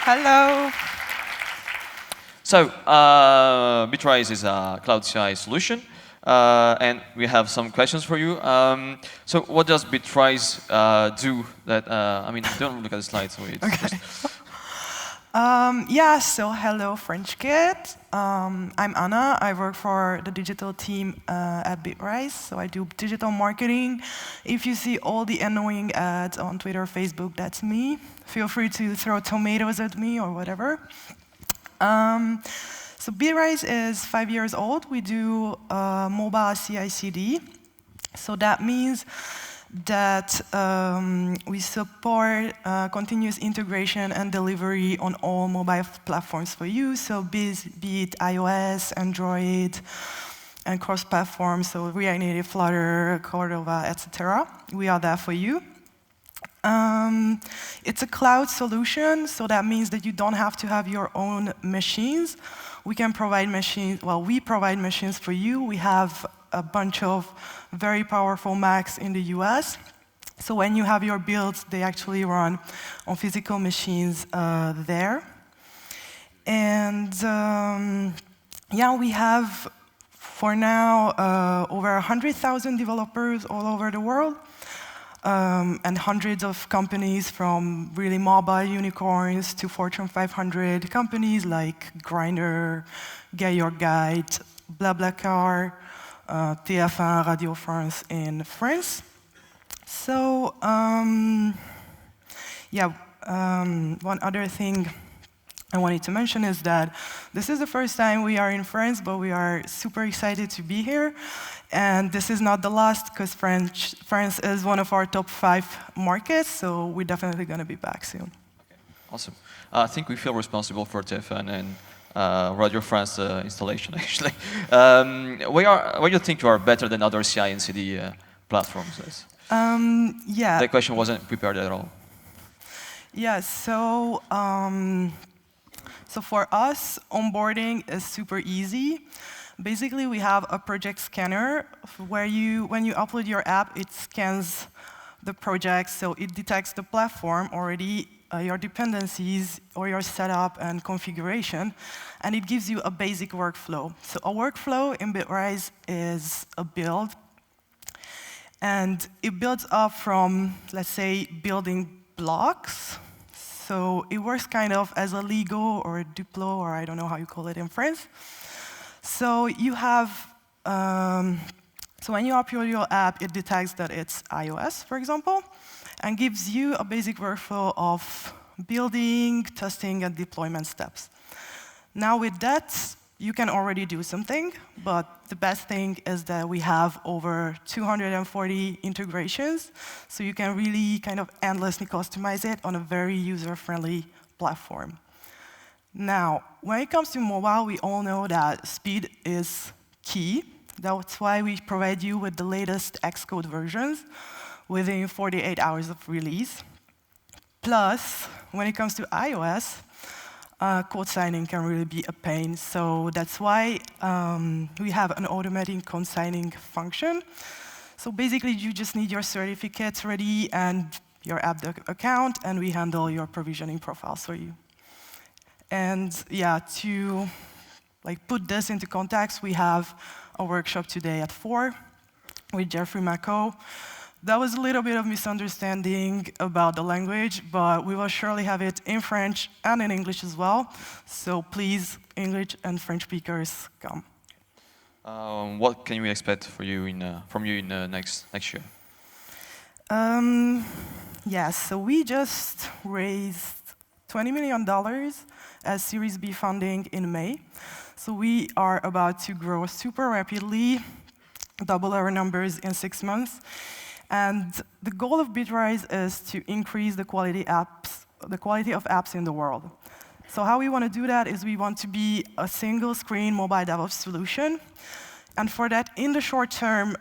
Hello. So, Bitrise is a cloud CI solution, and we have some questions for you. So, what does Bitrise do? That I mean, don't look at the slides. So it's Okay. just Yeah, so hello, French kid. I'm Anna. I work for the digital team at Bitrise. So I do digital marketing. If you see all the annoying ads on Twitter, Facebook, that's me. Feel free to throw tomatoes at me or whatever. So Bitrise is 5 years old. We do mobile CI/CD. So that means that we support continuous integration and delivery on all mobile platforms for you. So be it iOS, Android, and cross-platform, so React Native, Flutter, Cordova, etc. We are there for you. It's a cloud solution, so that means that you don't have to have your own machines. We can provide machines, well, we provide machines for you. We have a bunch of very powerful Macs in the US. So when you have your builds, they actually run on physical machines there. And yeah, we have, for now, over 100,000 developers all over the world. And hundreds of companies, from really mobile unicorns to Fortune 500 companies like Grindr, Get Your Guide, BlaBlaCar, TF1, Radio France in France. So, yeah, one other thing I wanted to mention is that this is the first time we are in France, but we are super excited to be here. And this is not the last, because France is one of our top 5 markets, so we're definitely going to be back soon. okay. Awesome. I think we feel responsible for TF1 and Radio France installation, actually. Where do you think you are better than other CI and CD platforms? Yeah. That question wasn't prepared at all. Yeah, so for us, onboarding is super easy. Basically, we have a project scanner where when you upload your app, it scans the project, so it detects the platform already, your dependencies, or your setup and configuration, and it gives you a basic workflow. So a workflow in Bitrise is a build, and it builds up from, let's say, building blocks. So it works kind of as a Lego or a Duplo, or I don't know how you call it in France. So you have, so when you upload your app, it detects that it's iOS, for example, and gives you a basic workflow of building, testing, and deployment steps. Now with that, you can already do something, but the best thing is that we have over 240 integrations, so you can really kind of endlessly customize it on a very user-friendly platform. Now, when it comes to mobile, we all know that speed is key. That's why we provide you with the latest Xcode versions within 48 hours of release. Plus, when it comes to iOS, code signing can really be a pain. So that's why we have an automatic code signing function. So basically, you just need your certificates ready and your app account, and we handle your provisioning profiles for you. And yeah, to put this into context, we have a workshop today at 4 with Jeffrey Mako. That was a little bit of misunderstanding about the language, but we will surely have it in French and in English as well. So please, English and French speakers, come. What can we expect from you in next year? Yes, so we just raised $20 million as Series B funding in May. So we are about to grow super rapidly, double our numbers in 6 months. And the goal of Bitrise is to increase the quality of apps in the world. So how we want to do that is we want to be a single-screen mobile DevOps solution. And for that, in the short term,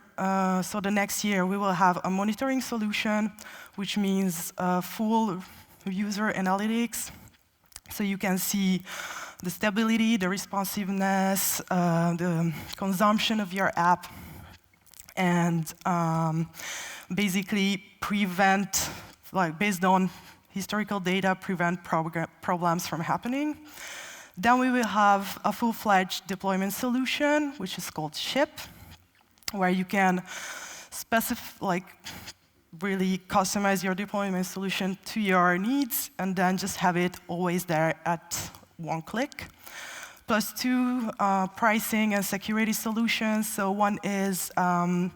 so the next year, we will have a monitoring solution, which means full user analytics. So you can see the stability, the responsiveness, the consumption of your app, and basically prevent, based on historical data prevent problems from happening. Then we will have a full-fledged deployment solution, which is called Ship, where you can really customize your deployment solution to your needs, and then just have it always there at one click. Plus two pricing and security solutions. So one is going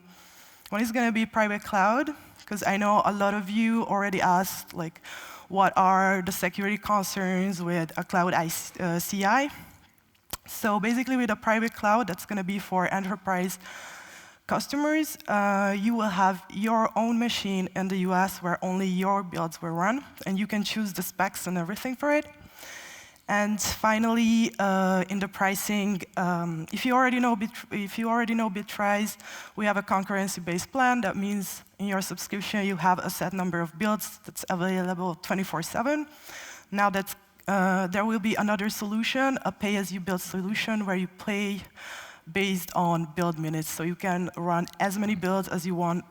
to be private cloud, because I know a lot of you already asked, like, what are the security concerns with a cloud CI? So basically, with a private cloud, that's going to be for enterprise customers. You will have your own machine in the US where only your builds will run, and you can choose the specs and everything for it. And finally, in the pricing, if you already know Bitrise, we have a concurrency-based plan. That means in your subscription, you have a set number of builds that's available 24/7. Now there will be another solution, a pay-as-you-build solution, where you pay based on build minutes. So you can run as many builds as you want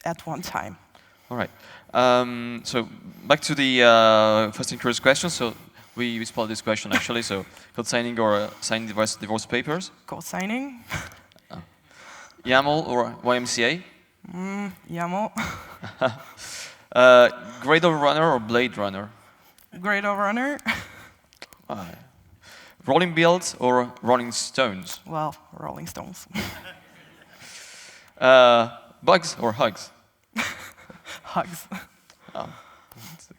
at one time. All right. So back to the first and curious question. So we spelled this question actually. So code signing or signing divorce papers? Code signing. YAML or YMCA? YAML. Gradle runner or blade runner? Gradle runner. Rolling builds or Rolling Stones? Well, Rolling Stones. Bugs or hugs? Hugs. Oh,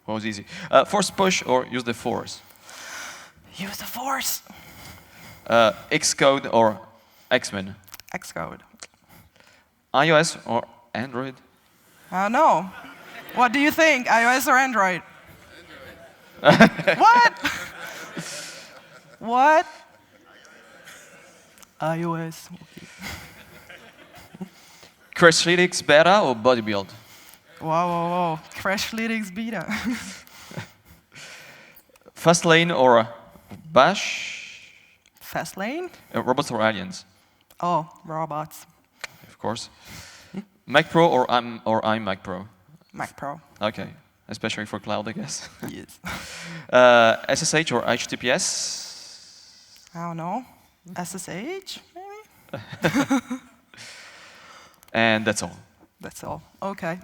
that was easy. Force push or use the force? Use the force. Xcode or Xmin? Xcode. iOS or Android? No. What do you think, iOS or Android? Android. What? What? iOS. Okay. Crashlytics beta or bodybuild? Whoa. Crashlytics beta. Fastlane or Bash? Fastlane? Robots or aliens? Oh, robots. Of course. Mac Pro or iMac Pro? Mac Pro. Okay, especially for cloud, I guess. Yes. SSH or HTTPS? I don't know. SSH, maybe? And that's all. That's all. Okay.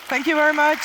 Thank you very much.